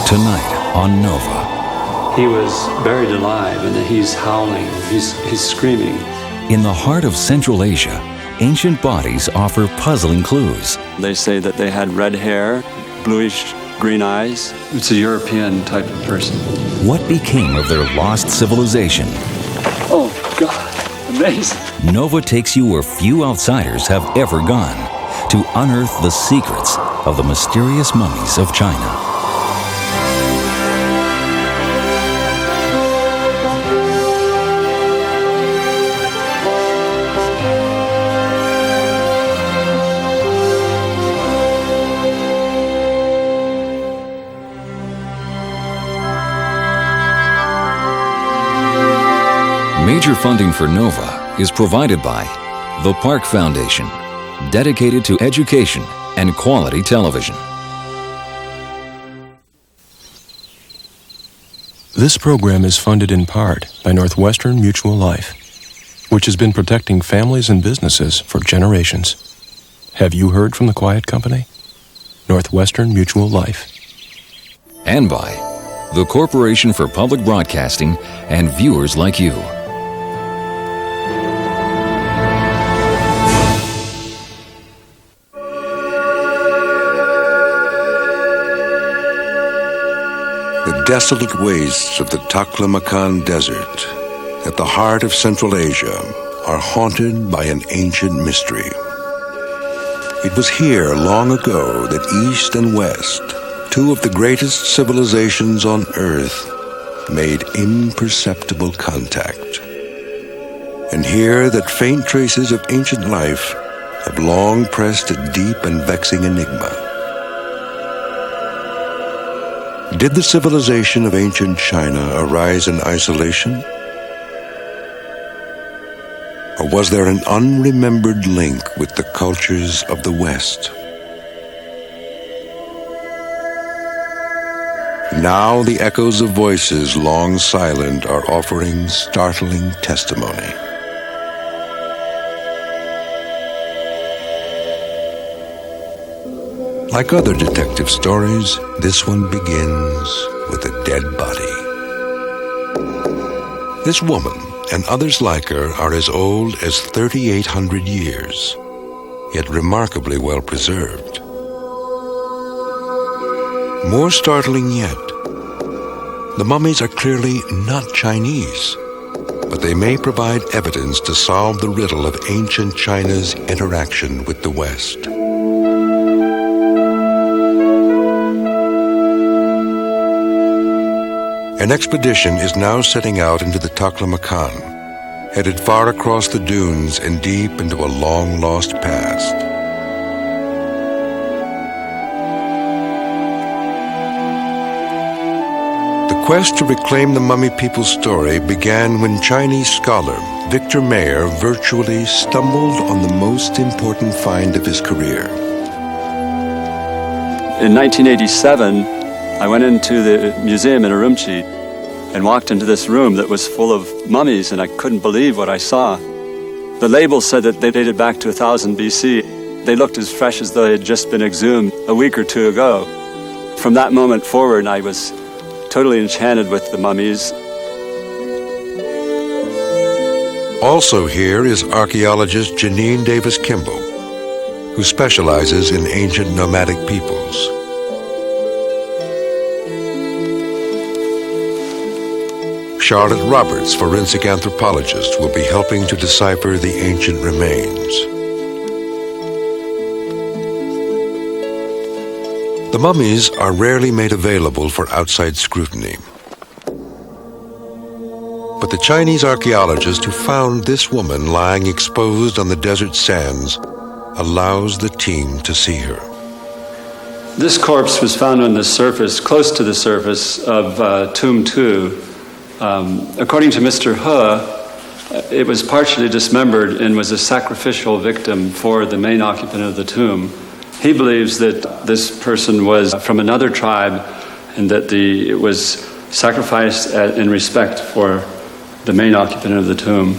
Tonight on Nova. He was buried alive and he's howling, he's screaming. In the heart of Central Asia, ancient bodies offer puzzling clues. They say that they had red hair, bluish green eyes. It's a European type of person. What became of their lost civilization? Oh, God, amazing. Nova takes you where few outsiders have ever gone to unearth the secrets of the mysterious mummies of China. Major funding for Nova is provided by the Park Foundation, dedicated to education and quality television. This program is funded in part by Northwestern Mutual Life, which has been protecting families and businesses for generations. Have you heard from the Quiet Company? Northwestern Mutual Life. And by the Corporation for Public Broadcasting and viewers like you. The desolate wastes of the Taklamakan Desert, at the heart of Central Asia, are haunted by an ancient mystery. It was here long ago that East and West, two of the greatest civilizations on Earth, made imperceptible contact. And here that faint traces of ancient life have long pressed a deep and vexing enigma. Did the civilization of ancient China arise in isolation? Or was there an unremembered link with the cultures of the West? Now the echoes of voices long silent are offering startling testimony. Like other detective stories, this one begins with a dead body. This woman and others like her are as old as 3,800 years, yet remarkably well preserved. More startling yet, the mummies are clearly not Chinese, but they may provide evidence to solve the riddle of ancient China's interaction with the West. An expedition is now setting out into the Taklamakan, headed far across the dunes and deep into a long-lost past. The quest to reclaim the mummy people's story began when Chinese scholar Victor Mayer virtually stumbled on the most important find of his career. In 1987, I went into the museum in Urumqi and walked into this room that was full of mummies, and I couldn't believe what I saw. The label said that they dated back to 1000 BC. They looked as fresh as though they had just been exhumed a week or two ago. From that moment forward, I was totally enchanted with the mummies. Also here is archaeologist Janine Davis Kimball, who specializes in ancient nomadic peoples. Charlotte Roberts, forensic anthropologist, will be helping to decipher the ancient remains. The mummies are rarely made available for outside scrutiny. But the Chinese archaeologist who found this woman lying exposed on the desert sands allows the team to see her. This corpse was found on the surface, close to the surface of Tomb 2. According to Mr. He, it was partially dismembered and was a sacrificial victim for the main occupant of the tomb. He believes that this person was from another tribe and that it was sacrificed in respect for the main occupant of the tomb.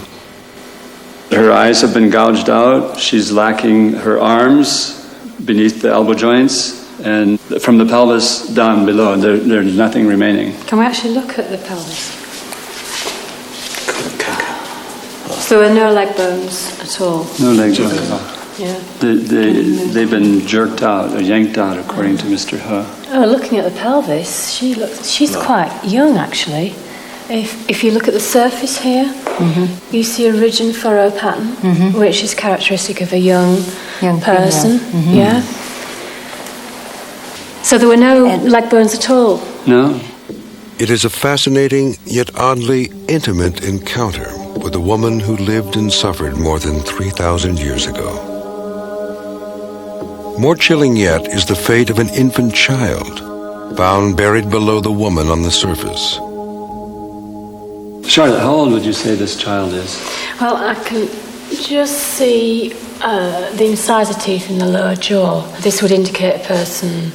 Her eyes have been gouged out. She's lacking her arms beneath the elbow joints, And from the pelvis down below, there's nothing remaining. Can we actually look at the pelvis? So there were no leg bones at all? No leg bones at all. Yeah. They've been jerked out or yanked out, according to Mr. He. Oh, looking at the pelvis, she's quite young, actually. If you look at the surface here, you see a ridge and furrow pattern, which is characteristic of a young person. Yeah. So there were no leg bones at all? No. It is a fascinating yet oddly intimate encounter with a woman who lived and suffered more than 3,000 years ago. More chilling yet is the fate of an infant child, found buried below the woman on the surface. Charlotte, how old would you say this child is? Well, I can just see the incisor teeth in the lower jaw. This would indicate a person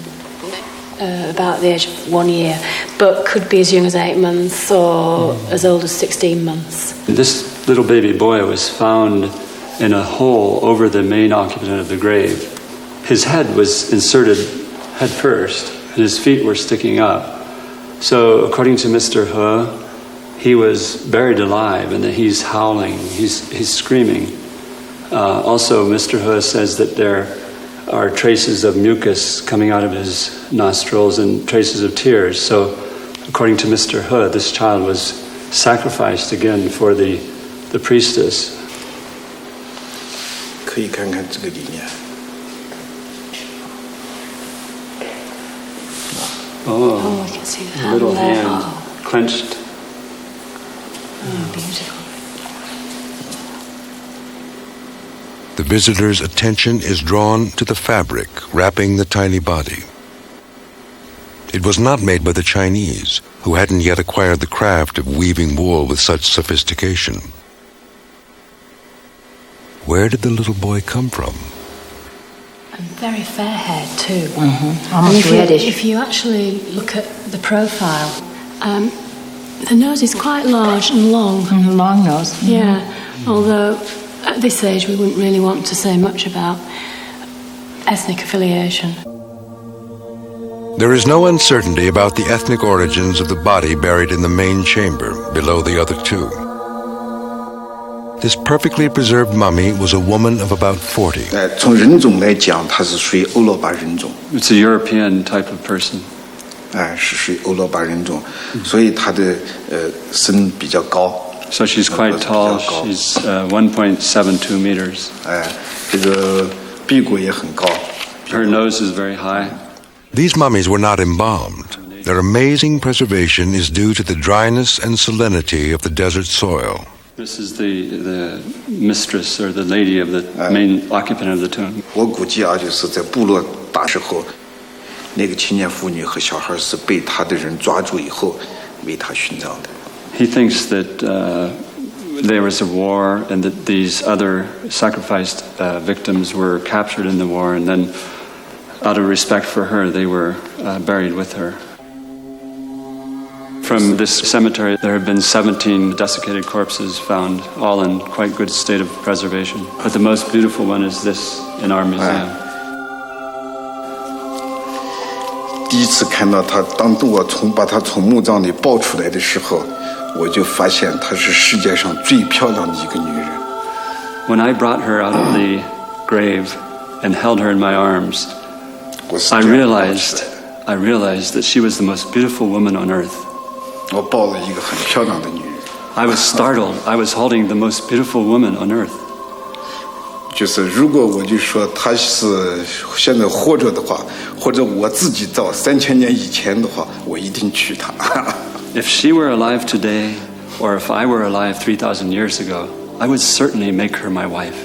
about the age of 1 year, but could be as young as 8 months or as old as 16 months. This little baby boy was found in a hole over the main occupant of the grave. His head was inserted head first, and his feet were sticking up. So, according to Mr. He, he was buried alive, and that he's howling, he's screaming. Also, Mr. He says that there are traces of mucus coming out of his nostrils and traces of tears. So, according to Mr. He, this child was sacrificed again for the priestess. 可以看看这个里面。 Oh, I can see that. Little hand clenched. Oh, beautiful. The visitor's attention is drawn to the fabric wrapping the tiny body. It was not made by the Chinese, who hadn't yet acquired the craft of weaving wool with such sophistication. Where did the little boy come from? And very fair-haired too. Almost reddish. If you actually look at the profile, the nose is quite large and long. Long nose. Yeah, although at this age we wouldn't really want to say much about ethnic affiliation. There is no uncertainty about the ethnic origins of the body buried in the main chamber below the other two. This perfectly preserved mummy was a woman of about 40. 从人种来讲，它是属于欧罗巴人种。 It's a European type of person. 是属于欧罗巴人种，所以她的身比较高。 So she's quite tall. She's 1.72 meters. 这个鼻骨也很高。 Her nose is very high. These mummies were not embalmed. Their amazing preservation is due to the dryness and salinity of the desert soil. This is the mistress or the lady of the main occupant of the tomb. 我估计啊，就是在部落打时候，那个青年妇女和小孩是被他的人抓住以后为他殉葬的。 He thinks that there was a war and that these other sacrificed victims were captured in the war, and then out of respect for her, they were buried with her. From this cemetery, there have been 17 desiccated corpses found, all in quite good state of preservation. But the most beautiful one is this in our museum. 第一次看到她，当我把她从墓葬里抱出来的时候，我就发现她是世界上最漂亮的一个女人。 When I brought her out of the grave and held her in my arms, I realized that she was the most beautiful woman on earth. 我抱了一个很漂亮的女人。 I was startled. I was holding the most beautiful woman on earth. 就是如果我就说她是现在活着的话，或者我自己到3000年以前的话，我一定娶她。If she were alive today, or if I were alive 3,000 years ago, I would certainly make her my wife.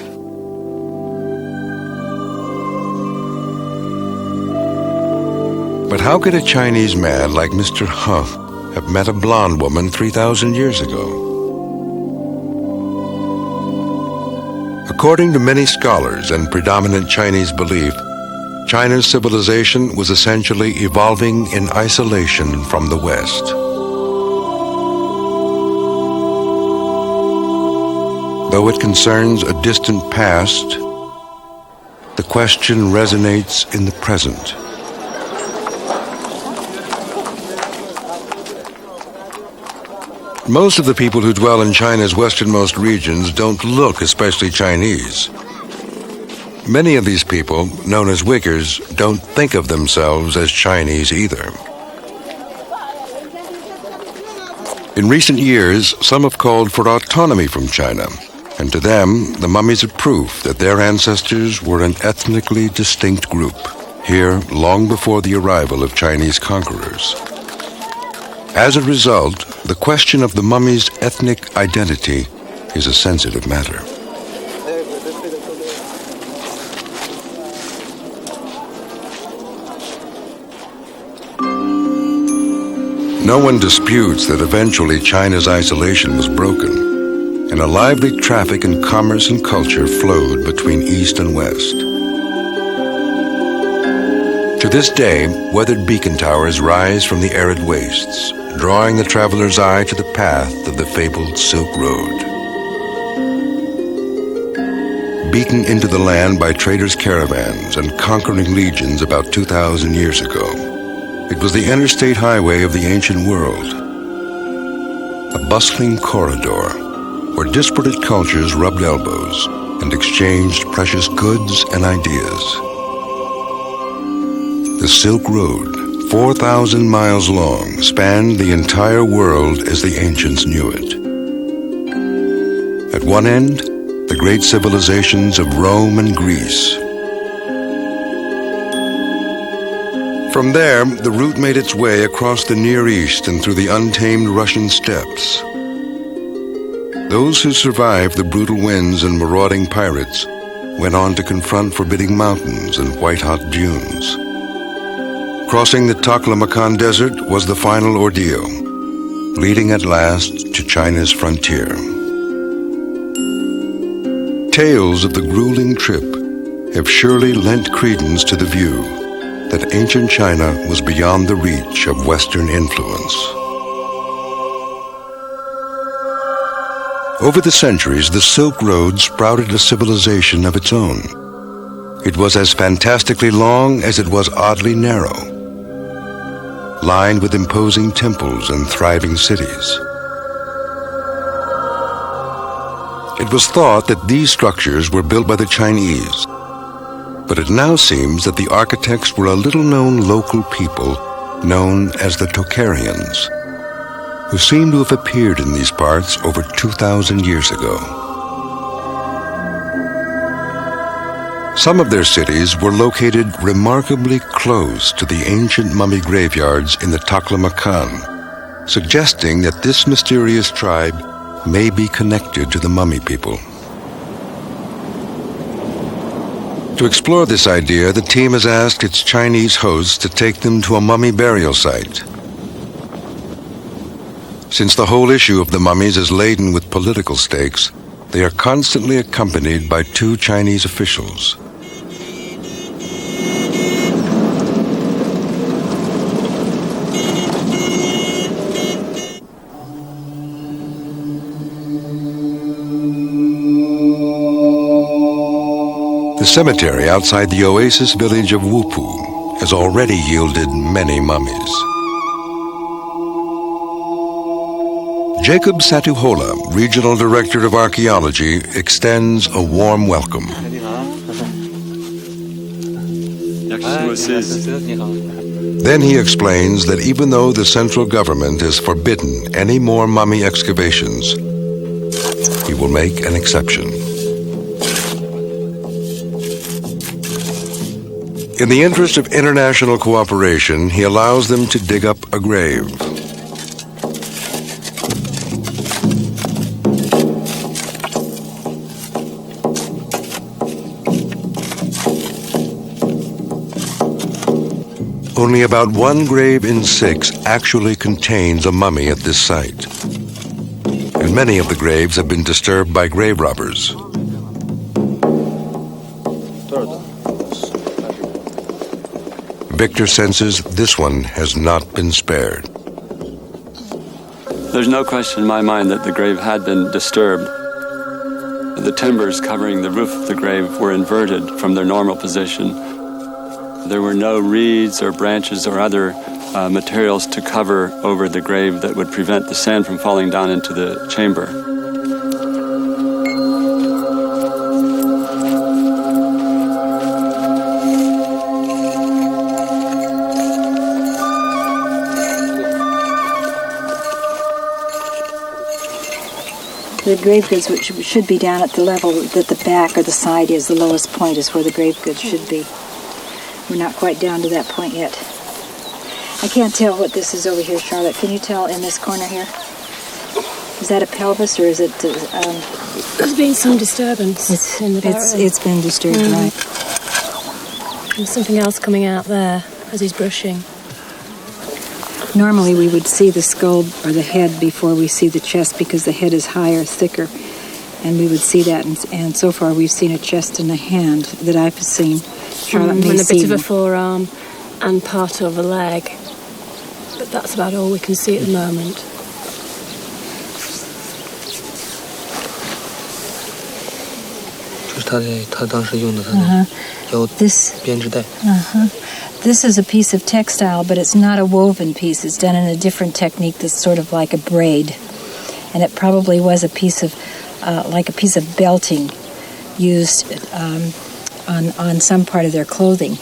But how could a Chinese man like Mr. He have met a blonde woman 3,000 years ago? According to many scholars and predominant Chinese belief, China's civilization was essentially evolving in isolation from the West. Though it concerns a distant past, the question resonates in the present. Most of the people who dwell in China's westernmost regions don't look especially Chinese. Many of these people, known as Uyghurs, don't think of themselves as Chinese either. In recent years, some have called for autonomy from China, and to them, the mummies are proof that their ancestors were an ethnically distinct group, here long before the arrival of Chinese conquerors. As a result, the question of the mummy's ethnic identity is a sensitive matter. No one disputes that eventually China's isolation was broken, and a lively traffic in commerce and culture flowed between East and West. To this day, weathered beacon towers rise from the arid wastes, drawing the traveler's eye to the path of the fabled Silk Road. Beaten into the land by traders' caravans and conquering legions about 2,000 years ago, it was the interstate highway of the ancient world, a bustling corridor where disparate cultures rubbed elbows and exchanged precious goods and ideas. The Silk Road, 4,000 miles long, spanned the entire world as the ancients knew it. At one end, the great civilizations of Rome and Greece. From there, the route made its way across the Near East and through the untamed Russian steppes. Those who survived the brutal winds and marauding pirates went on to confront forbidding mountains and white-hot dunes. Crossing the Taklamakan desert was the final ordeal, leading at last to China's frontier. Tales of the grueling trip have surely lent credence to the view that ancient China was beyond the reach of Western influence. Over the centuries, the Silk Road sprouted a civilization of its own. It was as fantastically long as it was oddly narrow, lined with imposing temples and thriving cities. It was thought that these structures were built by the Chinese, but it now seems that the architects were a little-known local people known as the Tocharians, who seem to have appeared in these parts over 2,000 years ago. Some of their cities were located remarkably close to the ancient mummy graveyards in the Taklamakan, suggesting that this mysterious tribe may be connected to the mummy people. To explore this idea, the team has asked its Chinese hosts to take them to a mummy burial site. Since the whole issue of the mummies is laden with political stakes, they are constantly accompanied by two Chinese officials. The cemetery outside the oasis village of Wupu has already yielded many mummies. Jacob Satuhola, Regional Director of Archaeology, extends a warm welcome. Then he explains that even though the central government has forbidden any more mummy excavations, he will make an exception. In the interest of international cooperation, he allows them to dig up a grave. Only about 1 grave in 6 actually contains a mummy at this site, and many of the graves have been disturbed by grave robbers. Victor senses this one has not been spared. There's no question in my mind that the grave had been disturbed. The timbers covering the roof of the grave were inverted from their normal position. There were no reeds or branches or other materials to cover over the grave that would prevent the sand from falling down into the chamber. The grave goods, which should be down at the level that the back or the side is, the lowest point is where the grave goods should be. We're not quite down to that point yet. I can't tell what this is over here, Charlotte. Can you tell in this corner here? Is that a pelvis or is it... There's been some disturbance in the barrel. It's been disturbed, right. There's something else coming out there as he's brushing. Normally we would see the skull or the head before we see the chest because the head is higher, thicker, and we would see that. And so far we've seen a chest and a hand that I've seen. Charlotte may and a bit see of a forearm and part of a leg. But that's about all we can see at the moment. This is a piece of textile, but it's not a woven piece. It's done in a different technique that's sort of like a braid. And it probably was a piece of, like a piece of belting used on some part of their clothing.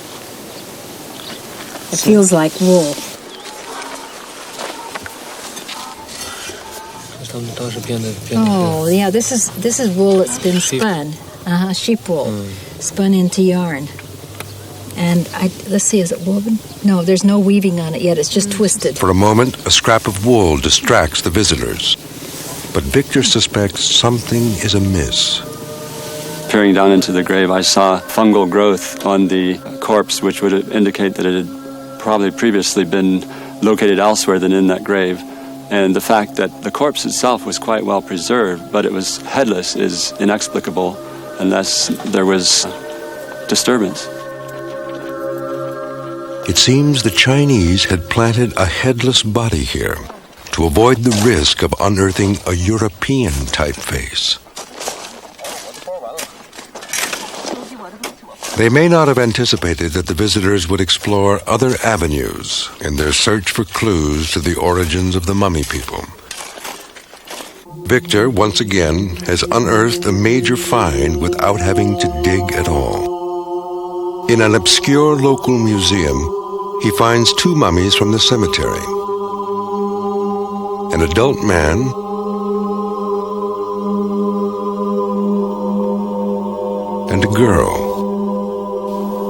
It feels like wool. Oh, yeah, this is wool that's been spun. Sheep wool, spun into yarn. And let's see, is it woven? No, there's no weaving on it yet. It's just twisted. For a moment, a scrap of wool distracts the visitors. But Victor suspects something is amiss. Peering down into the grave, I saw fungal growth on the corpse, which would indicate that it had probably previously been located elsewhere than in that grave. And the fact that the corpse itself was quite well preserved, but it was headless, is inexplicable unless there was disturbance. It seems the Chinese had planted a headless body here to avoid the risk of unearthing a European typeface. They may not have anticipated that the visitors would explore other avenues in their search for clues to the origins of the mummy people. Victor, once again, has unearthed a major find without having to dig at all. In an obscure local museum, he finds two mummies from the cemetery. An adult man and a girl,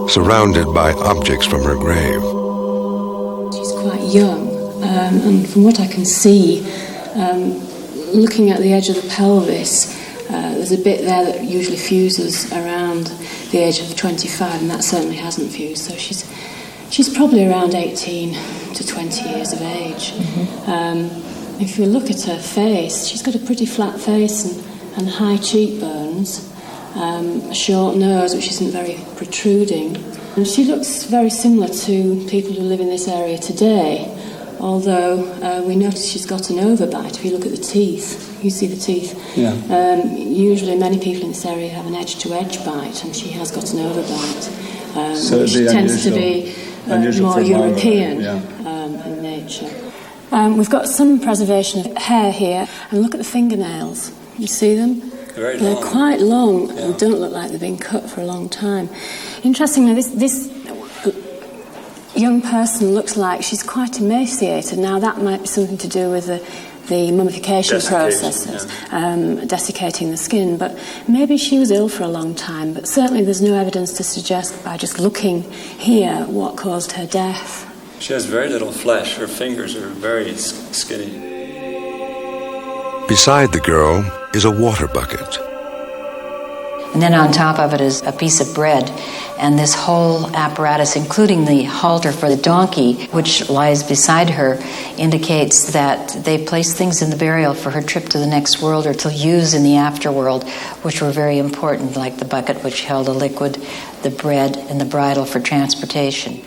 surrounded by objects from her grave. She's quite young, and from what I can see, looking at the edge of the pelvis, there's a bit there that usually fuses around the age of 25, and that certainly hasn't fused, so she's probably around 18 to 20 years of age. If you look at her face, she's got a pretty flat face and high cheekbones, a short nose which isn't very protruding. And she looks very similar to people who live in this area today, although we notice she's got an overbite. If you look at the teeth, you see the teeth. Yeah. Usually many people in this area have an edge-to-edge bite, and she has got an overbite, So which tends to be more European in nature. We've got some preservation of hair here, and look at the fingernails. You see them? They're quite long and don't look like they've been cut for a long time. Interestingly, this young person looks like she's quite emaciated. Now, that might be something to do with the mummification processes, desiccating the skin, but maybe she was ill for a long time, but certainly there's no evidence to suggest by just looking here what caused her death. She has very little flesh. Her fingers are very skinny. Beside the girl is a water bucket. And then on top of it is a piece of bread. And this whole apparatus, including the halter for the donkey, which lies beside her, indicates that they placed things in the burial for her trip to the next world or to use in the afterworld, which were very important, like the bucket which held a liquid, the bread, and the bridle for transportation.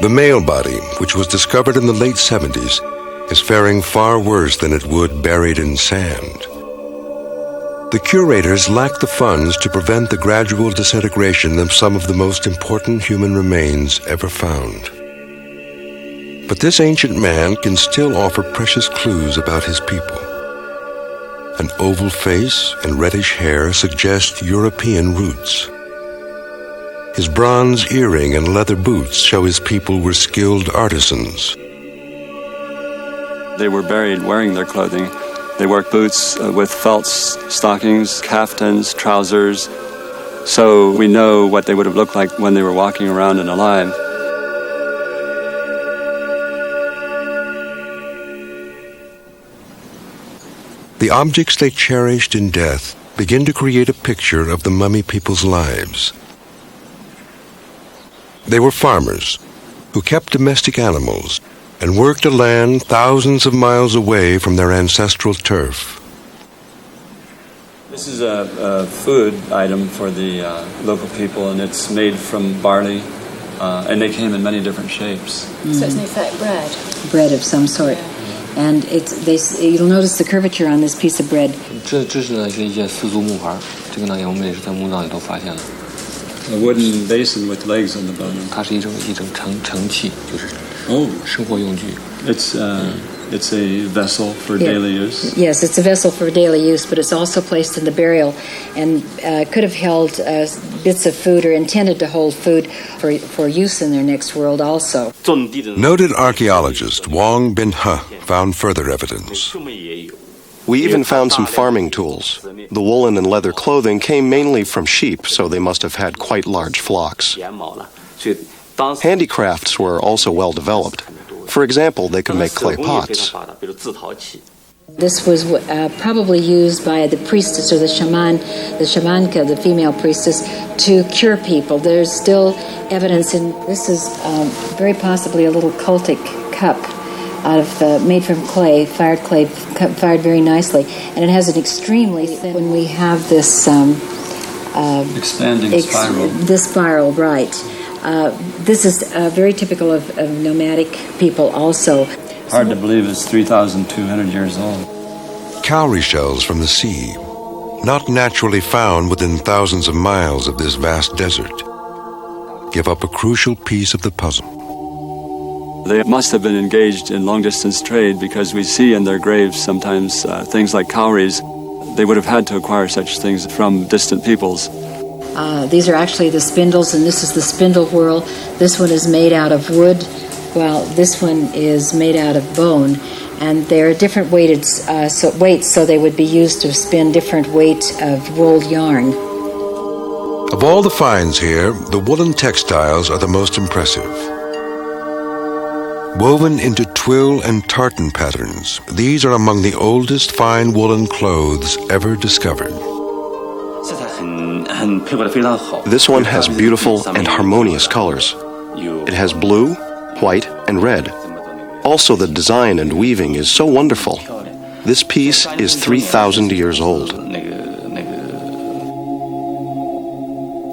The male body, which was discovered in the late 70s, is faring far worse than it would buried in sand. The curators lacked the funds to prevent the gradual disintegration of some of the most important human remains ever found. But this ancient man can still offer precious clues about his people. An oval face and reddish hair suggest European roots. His bronze earring and leather boots show his people were skilled artisans. They were buried wearing their clothing. They wore boots with felts, stockings, kaftans, trousers. So we know what they would have looked like when they were walking around and alive. The objects they cherished in death begin to create a picture of the mummy people's lives. They were farmers who kept domestic animals and worked a land thousands of miles away from their ancestral turf. This is a food item for the local people, and it's made from barley, and they came in many different shapes. So it's in effect bread? Bread of some sort. And you'll notice the curvature on this piece of bread. A wooden basin with legs on the bottom. It's a vessel for daily use. Yes, it's a vessel for daily use, but it's also placed in the burial and could have held bits of food or intended to hold food for use in their next world also. Noted archaeologist Wang Bin-he found further evidence. We even found some farming tools. The woolen and leather clothing came mainly from sheep, so they must have had quite large flocks. Handicrafts were also well developed. For example, they could make clay pots. This was probably used by the priestess or the shamanka, the female priestess, to cure people. There's still evidence this is very possibly a little cultic cup made from clay, fired very nicely, and it has an extremely thin. When we have this expanding spiral, this spiral, right? This is very typical of nomadic people, also. Hard to believe it's 3,200 years old. Cowrie shells from the sea, not naturally found within thousands of miles of this vast desert, give up a crucial piece of the puzzle. They must have been engaged in long-distance trade because we see in their graves sometimes things like cowries. They would have had to acquire such things from distant peoples. These are actually the spindles, and this is the spindle whorl. This one is made out of wood, while this one is made out of bone. And they're different weights, so they would be used to spin different weight of rolled yarn. Of all the finds here, the woolen textiles are the most impressive. Woven into twill and tartan patterns, these are among the oldest fine woolen clothes ever discovered. This one has beautiful and harmonious colors. It has blue, white, and red. Also, the design and weaving is so wonderful. This piece is 3,000 years old.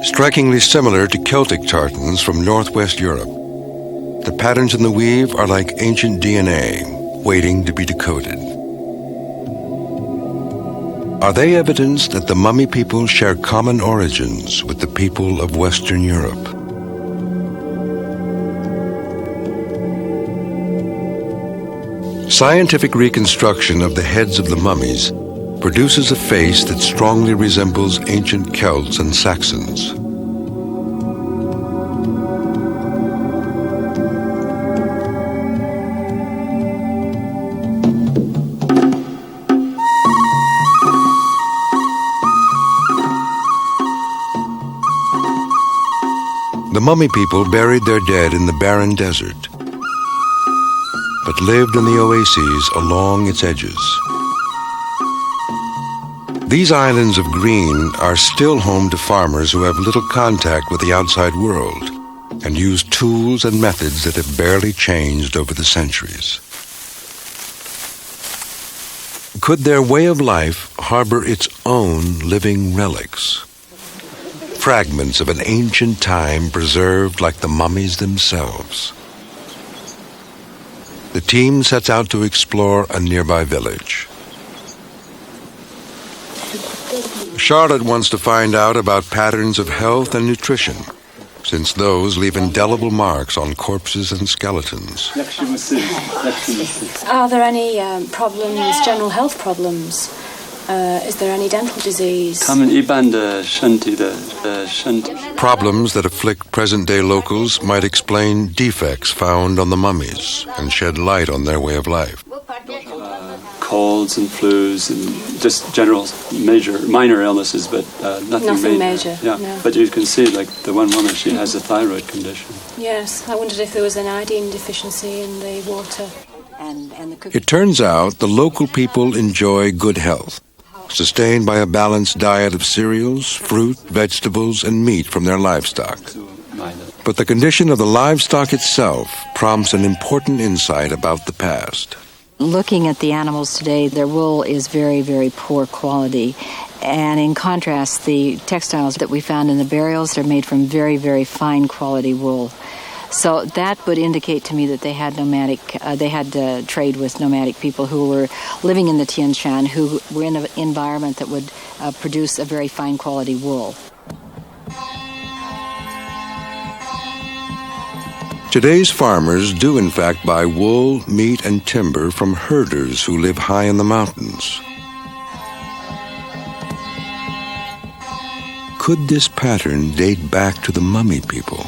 Strikingly similar to Celtic tartans from northwest Europe, the patterns in the weave are like ancient DNA, waiting to be decoded. Are they evidence that the mummy people share common origins with the people of Western Europe? Scientific reconstruction of the heads of the mummies produces a face that strongly resembles ancient Celts and Saxons. The mummy people buried their dead in the barren desert, but lived in the oases along its edges. These islands of green are still home to farmers who have little contact with the outside world and use tools and methods that have barely changed over the centuries. Could their way of life harbor its own living relics? Fragments of an ancient time preserved like the mummies themselves. The team sets out to explore a nearby village. Charlotte wants to find out about patterns of health and nutrition, since those leave indelible marks on corpses and skeletons. Are there any problems, general health problems? Is there any dental disease? Problems that afflict present-day locals might explain defects found on the mummies and shed light on their way of life. Colds and flus and just general minor illnesses, but nothing major. Yeah, no. But you can see, like the one woman, she has a thyroid condition. Yes, I wondered if there was an iodine deficiency in the water. It turns out the local people enjoy good health, sustained by a balanced diet of cereals, fruit, vegetables, and meat from their livestock. But the condition of the livestock itself prompts an important insight about the past. Looking at the animals today, their wool is very, very poor quality. And in contrast, the textiles that we found in the burials are made from very, very fine quality wool. So that would indicate to me that they had trade with nomadic people who were living in the Tian Shan, who were in an environment that would produce a very fine quality wool. Today's farmers do in fact buy wool, meat, and timber from herders who live high in the mountains. Could this pattern date back to the mummy people?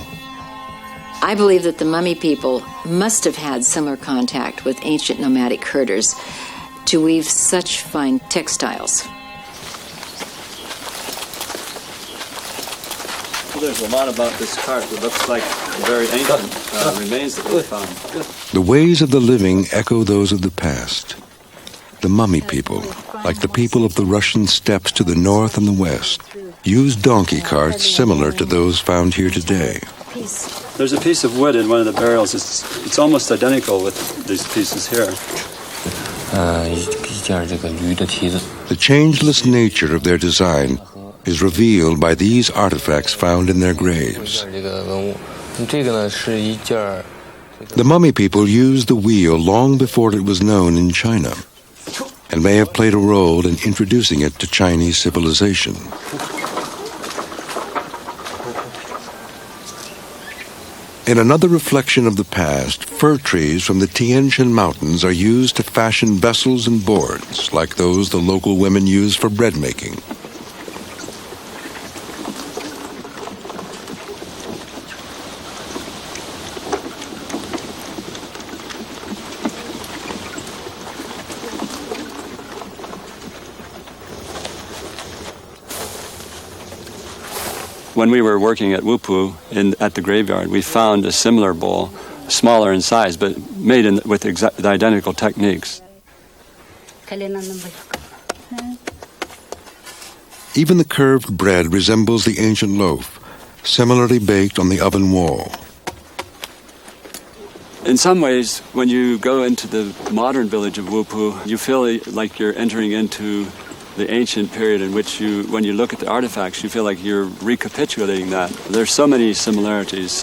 I believe that the mummy people must have had similar contact with ancient nomadic herders to weave such fine textiles. Well, there's a lot about this cart that looks like very ancient remains that we found. The ways of the living echo those of the past. The mummy people, like the people of the Russian steppes to the north and the west, used donkey carts similar to those found here today. There's a piece of wood in one of the burials. It's almost identical with these pieces here. The changeless nature of their design is revealed by these artifacts found in their graves. The mummy people used the wheel long before it was known in China, and may have played a role in introducing it to Chinese civilization. In another reflection of the past, fir trees from the Tian Shan Mountains are used to fashion vessels and boards, like those the local women use for bread making. When we were working at Wupu at the graveyard, we found a similar bowl, smaller in size, but made with the identical techniques. Even the curved bread resembles the ancient loaf, similarly baked on the oven wall. In some ways, when you go into the modern village of Wupu, you feel like you're entering into the ancient period in which when you look at the artifacts, you feel like you're recapitulating that. There's so many similarities.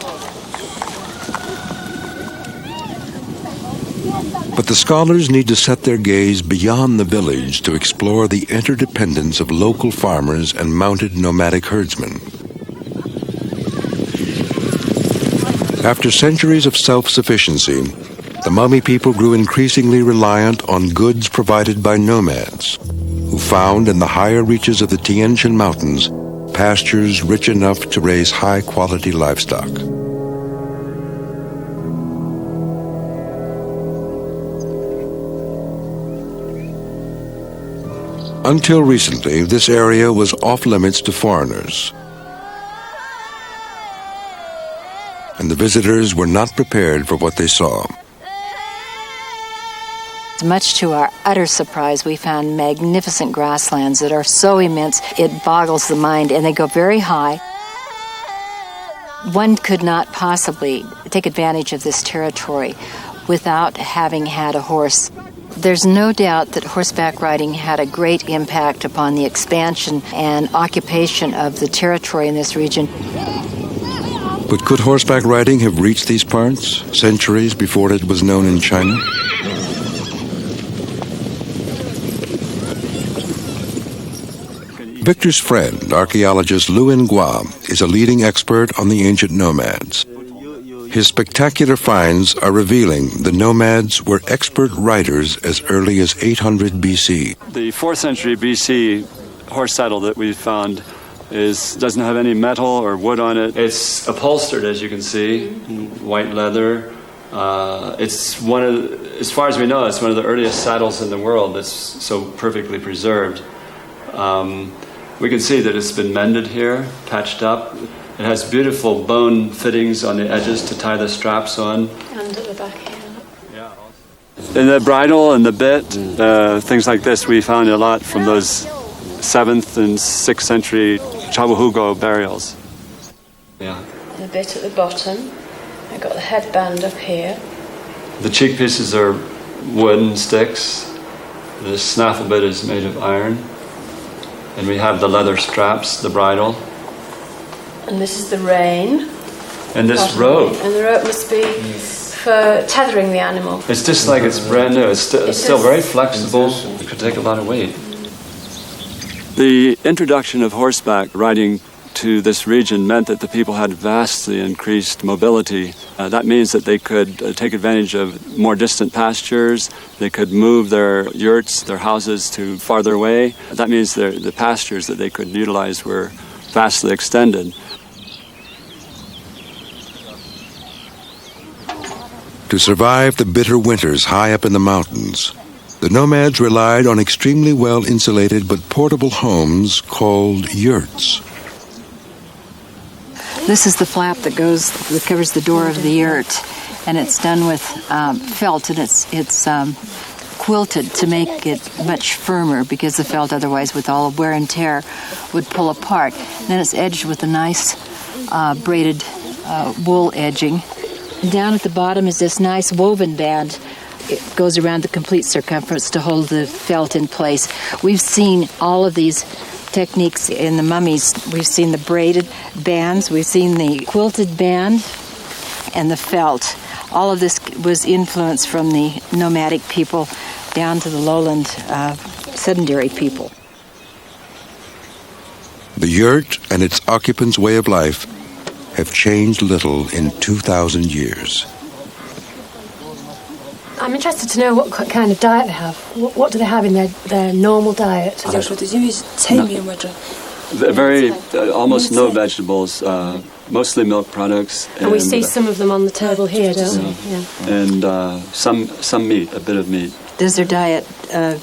But the scholars need to set their gaze beyond the village to explore the interdependence of local farmers and mounted nomadic herdsmen. After centuries of self-sufficiency, the mummy people grew increasingly reliant on goods provided by nomads, who found in the higher reaches of the Tian Shan Mountains pastures rich enough to raise high-quality livestock. Until recently, this area was off-limits to foreigners, and the visitors were not prepared for what they saw. Much to our utter surprise, we found magnificent grasslands that are so immense it boggles the mind, and they go very high. One could not possibly take advantage of this territory without having had a horse. There's no doubt that horseback riding had a great impact upon the expansion and occupation of the territory in this region. But could horseback riding have reached these parts centuries before it was known in China? Victor's friend, archaeologist Luin Gua, is a leading expert on the ancient nomads. His spectacular finds are revealing the nomads were expert riders as early as 800 BC. The 4th century BC horse saddle that we found doesn't have any metal or wood on it. It's upholstered, as you can see, white leather. It's one of, as far as we know, it's one of the earliest saddles in the world that's so perfectly preserved. We can see that it's been mended here, patched up. It has beautiful bone fittings on the edges to tie the straps on. And at the back here. Yeah. And the bridle and the bit, things like this, we found a lot from those 7th and 6th century Chawahugo burials. Yeah. And the bit at the bottom. I've got the headband up here. The cheek pieces are wooden sticks. The snaffle bit is made of iron. And we have the leather straps, the bridle. And this is the rein. And this rope. And the rope must be for tethering the animal. It's just like it's brand new. It's still very flexible. It could take a lot of weight. The introduction of horseback riding to this region meant that the people had vastly increased mobility. That means that they could take advantage of more distant pastures. They could move their yurts, their houses to farther away. That means the pastures that they could utilize were vastly extended. To survive the bitter winters high up in the mountains, the nomads relied on extremely well-insulated but portable homes called yurts. This is the flap that covers the door of the yurt, and it's done with felt, and it's quilted to make it much firmer because the felt otherwise, with all wear and tear, would pull apart. And then it's edged with a nice braided wool edging. And down at the bottom is this nice woven band. It goes around the complete circumference to hold the felt in place. We've seen all of these techniques in the mummies. We've seen the braided bands, we've seen the quilted band, and the felt. All of this was influenced from the nomadic people down to the lowland sedentary people. The yurt and its occupants' way of life have changed little in 2,000 years. I'm interested to know what kind of diet they have. What do they have in their normal diet? Very, almost no vegetables, mostly milk products. And we see some of them on the table here, don't we? Yeah. And some meat, a bit of meat. Does their diet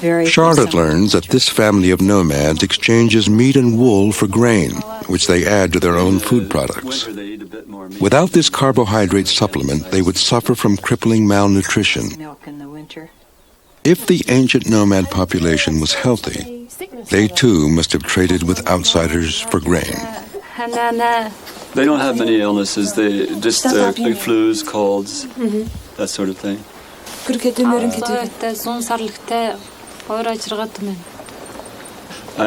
vary? Charlotte learns that this family of nomads exchanges meat and wool for grain, which they add to their own food products. Without this carbohydrate supplement, they would suffer from crippling malnutrition. Milk in the winter. If the ancient nomad population was healthy, they too must have traded with outsiders for grain. They don't have many illnesses. They just like flus, colds, that sort of thing.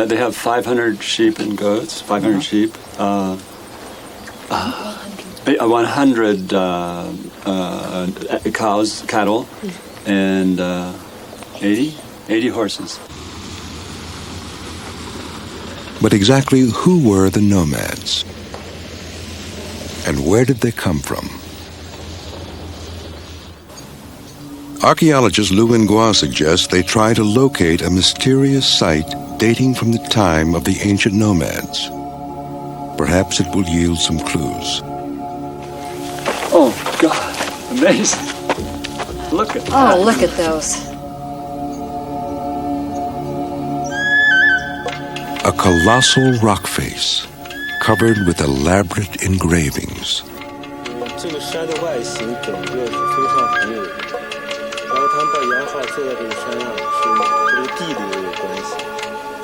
They have 500 sheep and goats, 500 sheep, 100 cows, cattle, and 80 horses. But exactly who were the nomads? And where did they come from? Archaeologist Luin Gua suggests they try to locate a mysterious site dating from the time of the ancient nomads. Perhaps it will yield some clues. Oh, God, amazing. Look at that. Oh, look at those. A colossal rock face covered with elaborate engravings.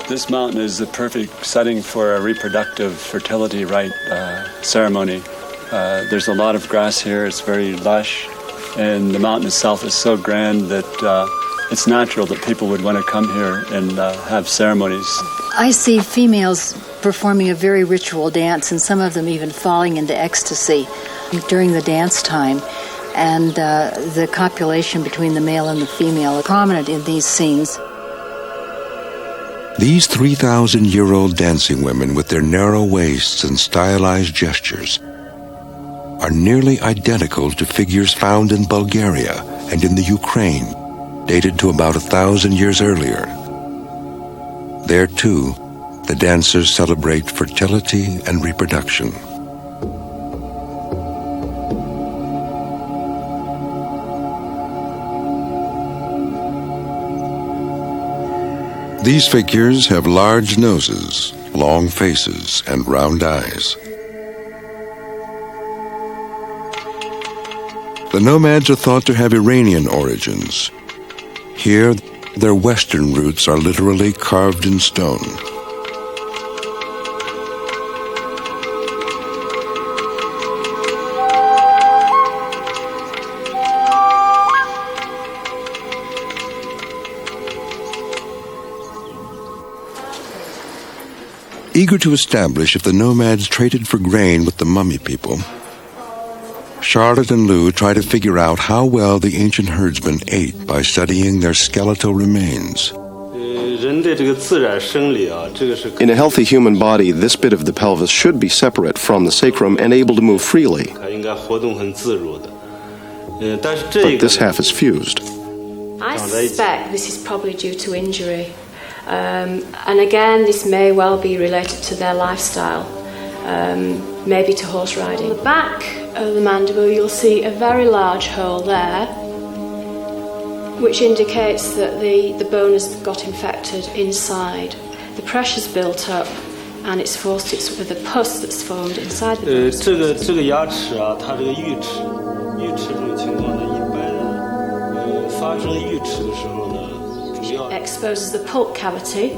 This mountain is the perfect setting for a reproductive fertility rite ceremony. There's a lot of grass here. It's very lush, and the mountain itself is so grand that it's natural that people would want to come here and have ceremonies. I see females performing a very ritual dance, and some of them even falling into ecstasy during the dance time. And the copulation between the male and the female are prominent in these scenes. These 3,000-year-old dancing women with their narrow waists and stylized gestures are nearly identical to figures found in Bulgaria and in the Ukraine, dated to about 1,000 years earlier. There, too, the dancers celebrate fertility and reproduction. These figures have large noses, long faces, and round eyes. The nomads are thought to have Iranian origins. Here, their Western roots are literally carved in stone. Eager to establish if the nomads traded for grain with the mummy people, Charlotte and Lou try to figure out how well the ancient herdsmen ate by studying their skeletal remains. In a healthy human body, this bit of the pelvis should be separate from the sacrum and able to move freely. But this half is fused. I suspect this is probably due to injury. And again, this may well be related to their lifestyle, maybe to horse riding. On the back of the mandible, you'll see a very large hole there, which indicates that the bone has got infected inside. The pressure's built up, and it's forced the pus that's formed inside the bone. Exposes the pulp cavity,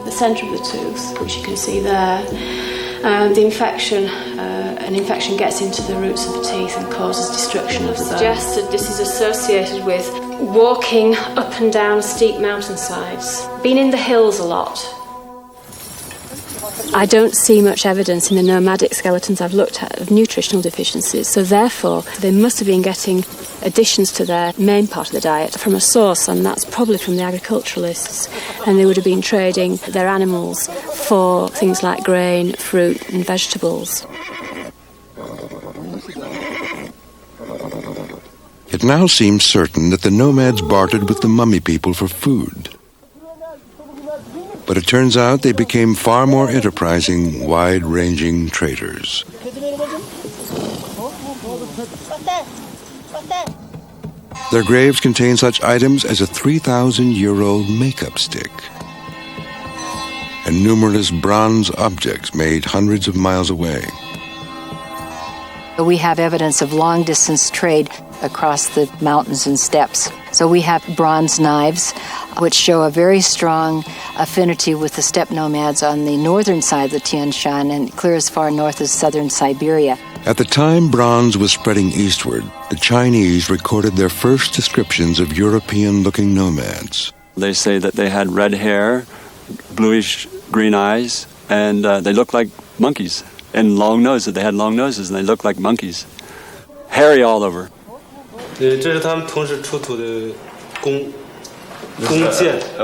the centre of the tooth, which you can see there. An infection gets into the roots of the teeth and causes destruction of the bone. Suggested this is associated with walking up and down steep mountainsides, being in the hills a lot. I don't see much evidence in the nomadic skeletons I've looked at of nutritional deficiencies, so therefore they must have been getting additions to their main part of the diet from a source, and that's probably from the agriculturalists, and they would have been trading their animals for things like grain, fruit and vegetables. It now seems certain that the nomads bartered with the mummy people for food. But it turns out they became far more enterprising, wide-ranging traders. Their graves contain such items as a 3,000-year-old makeup stick and numerous bronze objects made hundreds of miles away. We have evidence of long-distance trade across the mountains and steppes. So we have bronze knives, which show a very strong affinity with the steppe nomads on the northern side of the Tian Shan and clear as far north as southern Siberia. At the time bronze was spreading eastward, the Chinese recorded their first descriptions of European-looking nomads. They say that they had red hair, bluish green eyes, and they looked like monkeys, and long noses. They had long noses, and they looked like monkeys. Hairy all over. A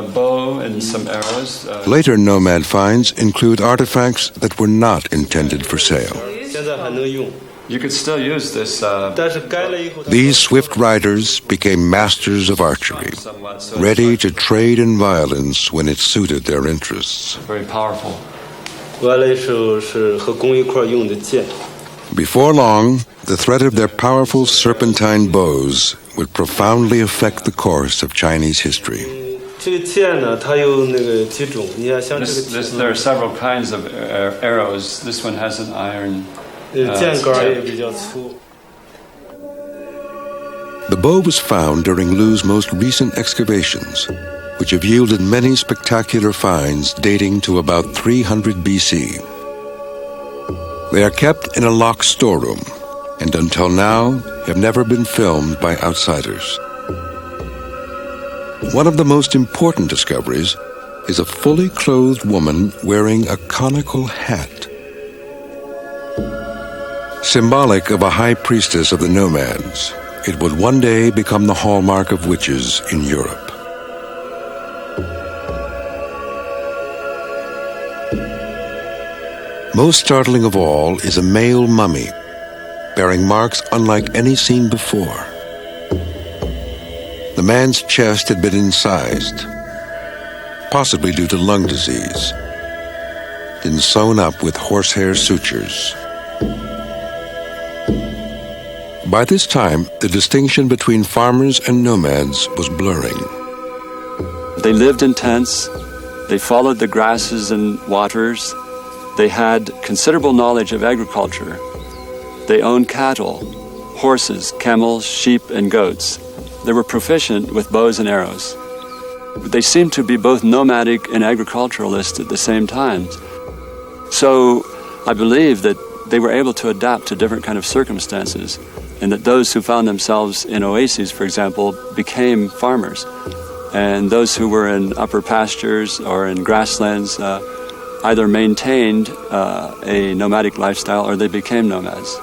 bow and some arrows. Later nomad finds include artifacts that were not intended for sale. You could still use this. These swift riders became masters of archery, ready to trade in violence when it suited their interests. Very powerful. Before long, the threat of their powerful serpentine bows would profoundly affect the course of Chinese history. There are several kinds of arrows. This one has an iron tip. The bow was found during Lu's most recent excavations, which have yielded many spectacular finds dating to about 300 BC. They are kept in a locked storeroom, and until now have never been filmed by outsiders. One of the most important discoveries is a fully clothed woman wearing a conical hat, symbolic of a high priestess of the nomads. It would one day become the hallmark of witches in Europe. Most startling of all is a male mummy, bearing marks unlike any seen before. The man's chest had been incised, possibly due to lung disease, then sewn up with horsehair sutures. By this time, the distinction between farmers and nomads was blurring. They lived in tents, they followed the grasses and waters, they had considerable knowledge of agriculture. They owned cattle, horses, camels, sheep, and goats. They were proficient with bows and arrows. They seemed to be both nomadic and agriculturalist at the same time. So I believe that they were able to adapt to different kind of circumstances, and that those who found themselves in oases, for example, became farmers. And those who were in upper pastures or in grasslands either maintained a nomadic lifestyle or they became nomads.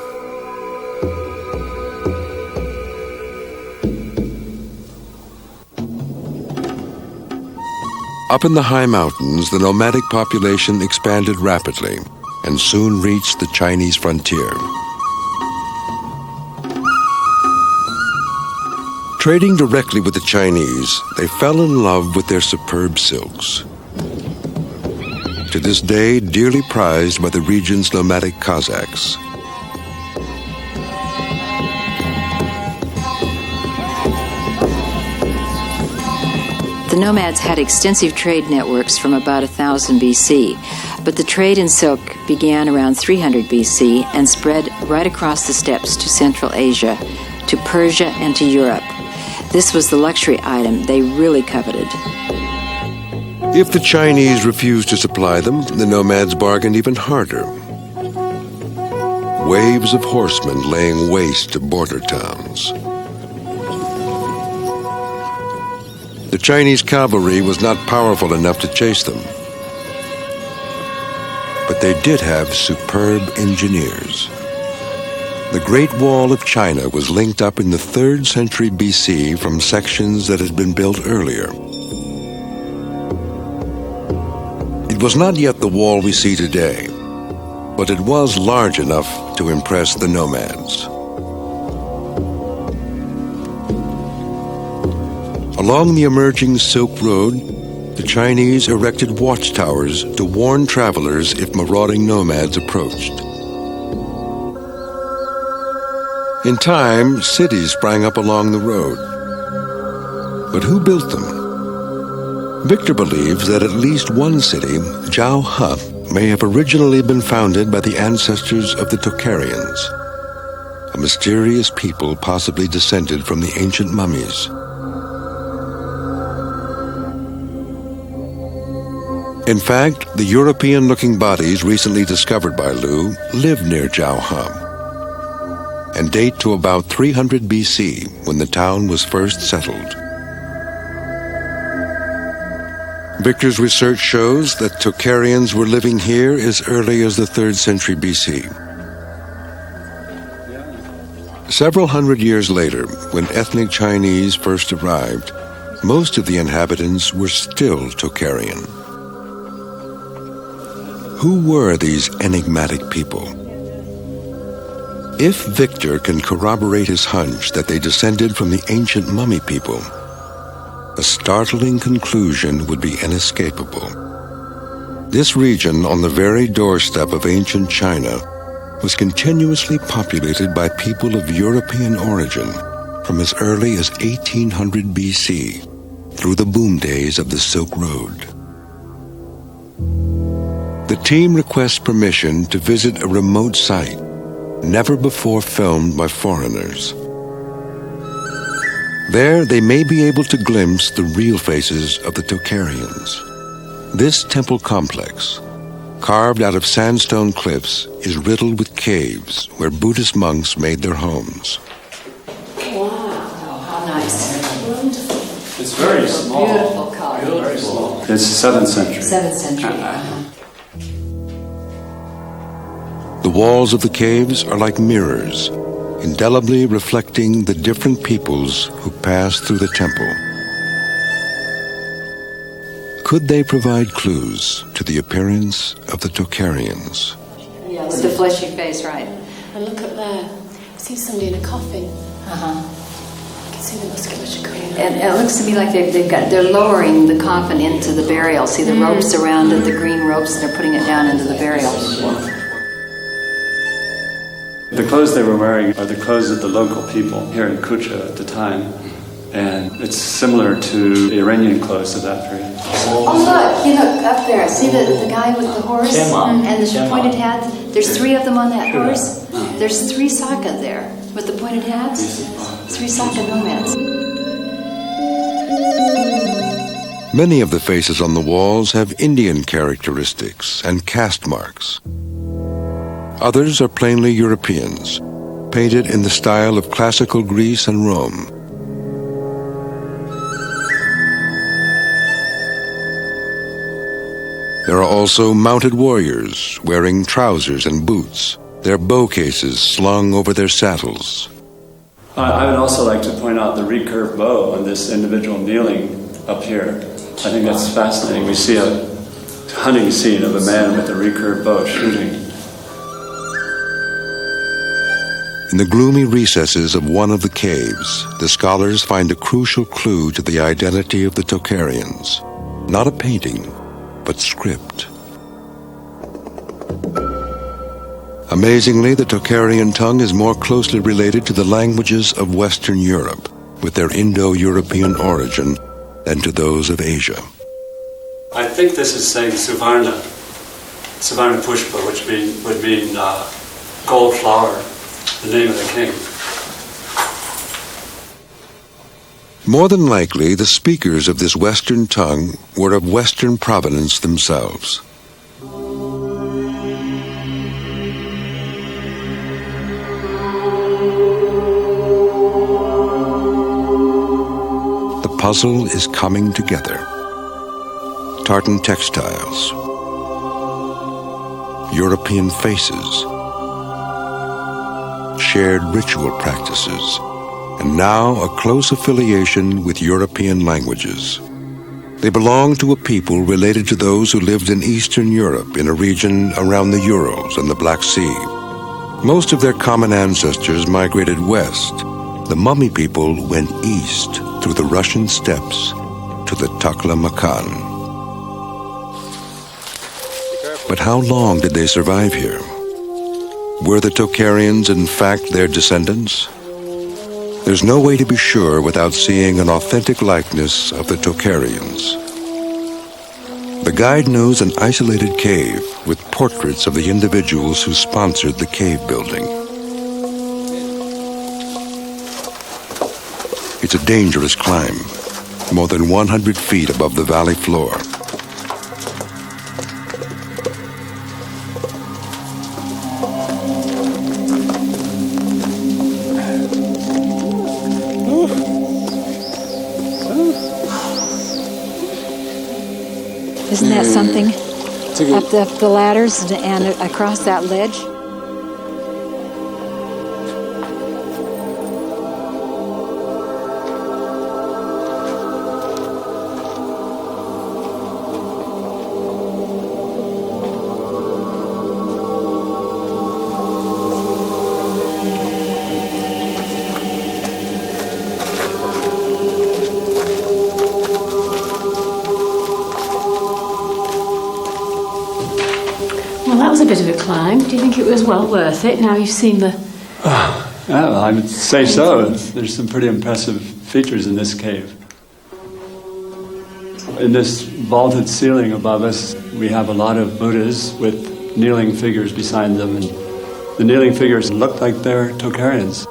Up in the high mountains, the nomadic population expanded rapidly and soon reached the Chinese frontier. Trading directly with the Chinese, they fell in love with their superb silks. To this day, dearly prized by the region's nomadic Cossacks. The nomads had extensive trade networks from about 1000 BC, but the trade in silk began around 300 BC and spread right across the steppes to Central Asia, to Persia, and to Europe. This was the luxury item they really coveted. If the Chinese refused to supply them, the nomads bargained even harder. Waves of horsemen laying waste to border towns. The Chinese cavalry was not powerful enough to chase them. But they did have superb engineers. The Great Wall of China was linked up in the 3rd century BC from sections that had been built earlier. It was not yet the wall we see today, but it was large enough to impress the nomads. Along the emerging Silk Road, the Chinese erected watchtowers to warn travelers if marauding nomads approached. In time, cities sprang up along the road. But who built them? Victor believes that at least one city, Jiaohe, may have originally been founded by the ancestors of the Tocharians, a mysterious people possibly descended from the ancient mummies. In fact, the European-looking bodies recently discovered by Liu live near Jiaohe and date to about 300 BC, when the town was first settled. Victor's research shows that Tocharians were living here as early as the 3rd century BC. Several hundred years later, when ethnic Chinese first arrived, most of the inhabitants were still Tocharian. Who were these enigmatic people? If Victor can corroborate his hunch that they descended from the ancient mummy people, a startling conclusion would be inescapable. This region on the very doorstep of ancient China was continuously populated by people of European origin from as early as 1800 BC through the boom days of the Silk Road. The team requests permission to visit a remote site never before filmed by foreigners. There, they may be able to glimpse the real faces of the Tocharians. This temple complex, carved out of sandstone cliffs, is riddled with caves where Buddhist monks made their homes. Wow, how nice. Wonderful. It's very small. Beautiful color. Very small. It's 7th century. 7th century. The walls of the caves are like mirrors, indelibly reflecting the different peoples who passed through the temple. Could they provide clues to the appearance of the Tocharians? face. The fleshy face, right. And look up there. I see somebody in a coffin. You can see the musculature coming out. And it looks to me like they're lowering the coffin into the burial. See the ropes around it, the green ropes, and they're putting it down into the burial. The clothes they were wearing are the clothes of the local people here in Kucha at the time. And it's similar to the Iranian clothes of that period. Oh, look, you look up there. See the guy with the horse and the pointed hat? There's 3 of them on that horse. There's 3 Saka there with the pointed hats. 3 Saka nomads. Many of the faces on the walls have Indian characteristics and caste marks. Others are plainly Europeans, painted in the style of classical Greece and Rome. There are also mounted warriors wearing trousers and boots, their bow cases slung over their saddles. I would also like to point out the recurved bow on this individual kneeling up here. I think that's fascinating. We see a hunting scene of a man with a recurved bow shooting. In the gloomy recesses of one of the caves, the scholars find a crucial clue to the identity of the Tocharians. Not a painting, but script. Amazingly, the Tocharian tongue is more closely related to the languages of Western Europe, with their Indo-European origin, than to those of Asia. I think this is saying Suvarna Pushpa, which would mean gold flower, the name of the king. More than likely, the speakers of this Western tongue were of Western provenance themselves. The puzzle is coming together. Tartan textiles, European faces, shared ritual practices, and now a close affiliation with European languages. They belong to a people related to those who lived in Eastern Europe in a region around the Urals and the Black Sea. Most of their common ancestors migrated west. The mummy people went east through the Russian steppes to the Taklamakan. But how long did they survive here? Were the Tocharians in fact their descendants? There's no way to be sure without seeing an authentic likeness of the Tocharians. The guide knows an isolated cave with portraits of the individuals who sponsored the cave building. It's a dangerous climb, more than 100 feet above the valley floor. Isn't that something? Up the ladders and across that ledge? Well, that was a bit of a climb. Do you think it was well worth it? Now you've seen the... Yeah, I would say so. There's some pretty impressive features in this cave. In this vaulted ceiling above us, we have a lot of Buddhas with kneeling figures beside them, and the kneeling figures look like they're Tocharians.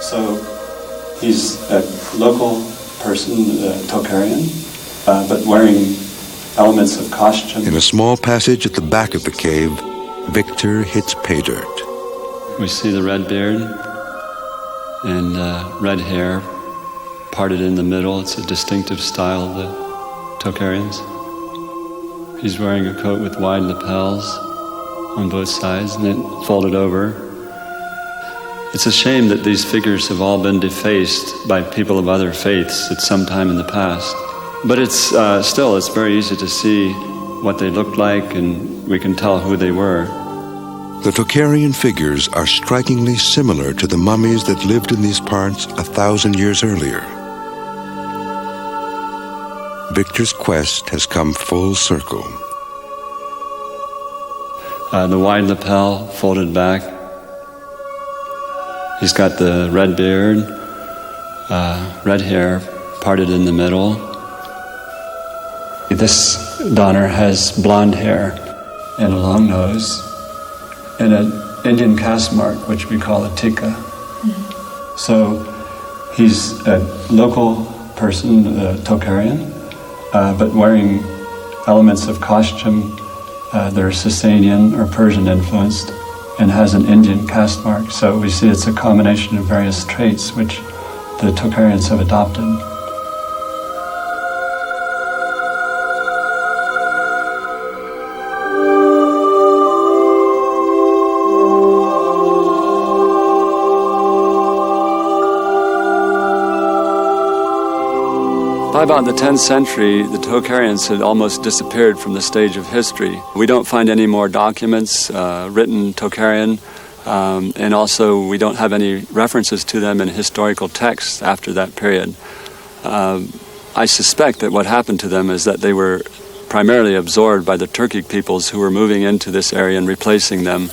So he's a local person, Tocharian, but wearing elements of costume. In a small passage at the back of the cave, Victor hits pay dirt. We see the red beard and red hair parted in the middle. It's a distinctive style of the Tocharians. He's wearing a coat with wide lapels on both sides and then folded over. It's a shame that these figures have all been defaced by people of other faiths at some time in the past. But it's very easy to see what they looked like, and we can tell who they were. The Tocharian figures are strikingly similar to the mummies that lived in these parts 1,000 years earlier. Victor's quest has come full circle. The wide lapel folded back. He's got the red beard, red hair parted in the middle. This donor has blonde hair and a long nose and an Indian caste mark, which we call a tika. Mm-hmm. So he's a local person, a Tocharian, but wearing elements of costume that are Sasanian or Persian influenced, and has an Indian caste mark. So we see it's a combination of various traits which the Tocharians have adopted. By about the 10th century, the Tocharians had almost disappeared from the stage of history. We don't find any more documents written Tocharian, and also we don't have any references to them in historical texts after that period. I suspect that what happened to them is that they were primarily absorbed by the Turkic peoples who were moving into this area and replacing them.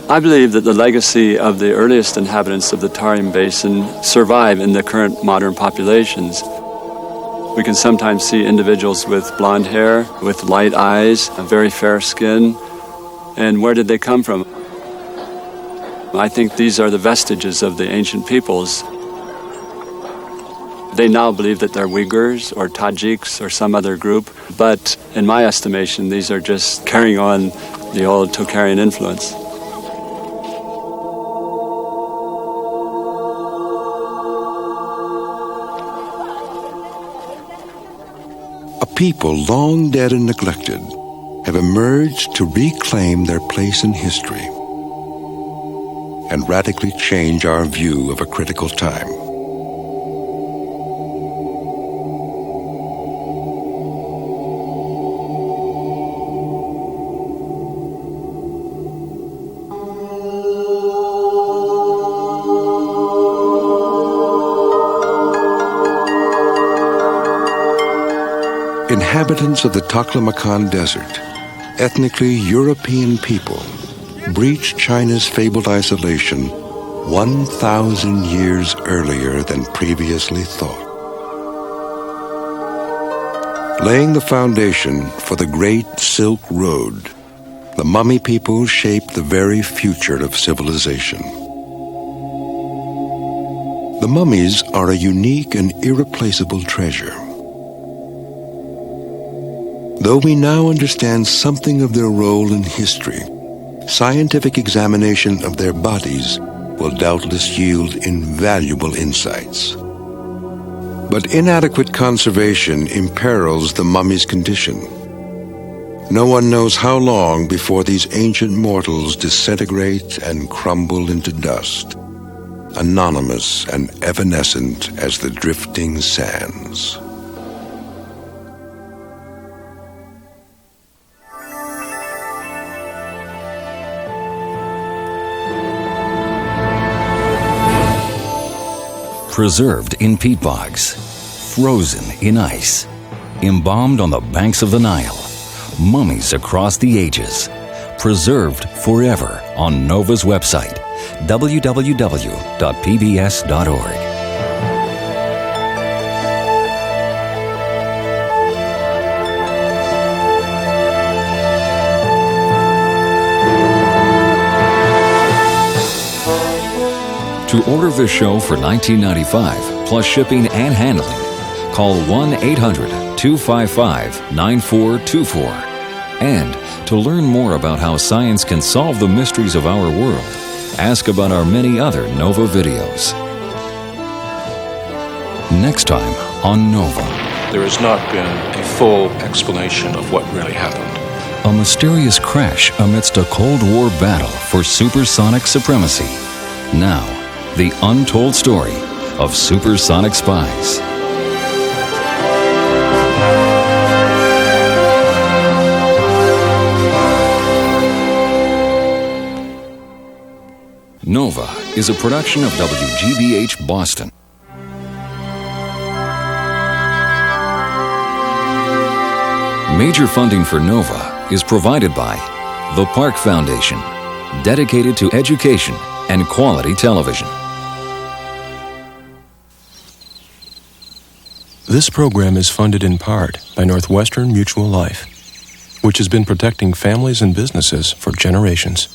I believe that the legacy of the earliest inhabitants of the Tarim Basin survive in the current modern populations. We can sometimes see individuals with blonde hair, with light eyes, a very fair skin. And where did they come from? I think these are the vestiges of the ancient peoples. They now believe that they're Uyghurs or Tajiks or some other group, but in my estimation, these are just carrying on the old Tocharian influence. A people long dead and neglected have emerged to reclaim their place in history and radically change our view of a critical time. Inhabitants of the Taklamakan Desert, ethnically European people, breached China's fabled isolation 1,000 years earlier than previously thought. Laying the foundation for the Great Silk Road, the Mummy people shaped the very future of civilization. The mummies are a unique and irreplaceable treasure. Though we now understand something of their role in history, scientific examination of their bodies will doubtless yield invaluable insights. But inadequate conservation imperils the mummy's condition. No one knows how long before these ancient mortals disintegrate and crumble into dust, anonymous and evanescent as the drifting sands. Preserved in peat bogs, frozen in ice, embalmed on the banks of the Nile, mummies across the ages, preserved forever on NOVA's website, www.pbs.org. To order this show for $19.95 plus shipping and handling, call 1-800-255-9424. And to learn more about how science can solve the mysteries of our world, ask about our many other NOVA videos. Next time on NOVA. There has not been a full explanation of what really happened. A mysterious crash amidst a Cold War battle for supersonic supremacy. Now, the untold story of supersonic spies. Nova is a production of WGBH Boston. Major funding for Nova is provided by the Park Foundation, dedicated to education and quality television. This program is funded in part by Northwestern Mutual Life, which has been protecting families and businesses for generations.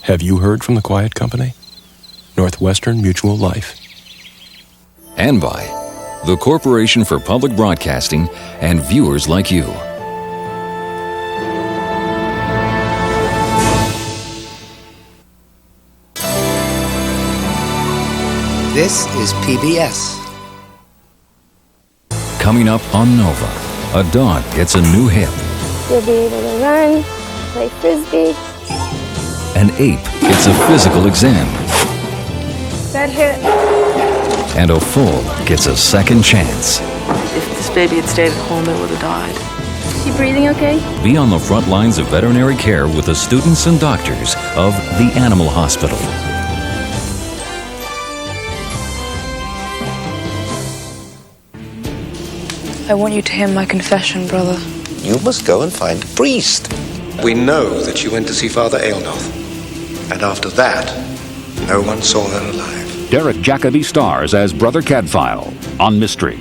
Have you heard from the Quiet Company? Northwestern Mutual Life. And by the Corporation for Public Broadcasting and viewers like you. This is PBS. Coming up on Nova, a dog gets a new hip. You'll be able to run, play frisbee. An ape gets a physical exam. That hit. And a foal gets a second chance. If this baby had stayed at home, it would have died. Is she breathing okay? Be on the front lines of veterinary care with the students and doctors of the Animal Hospital. I want you to hear my confession, brother. You must go and find a priest. We know that she went to see Father Aelnoth. And after that, no one saw her alive. Derek Jacobi stars as Brother Cadfael on Mystery.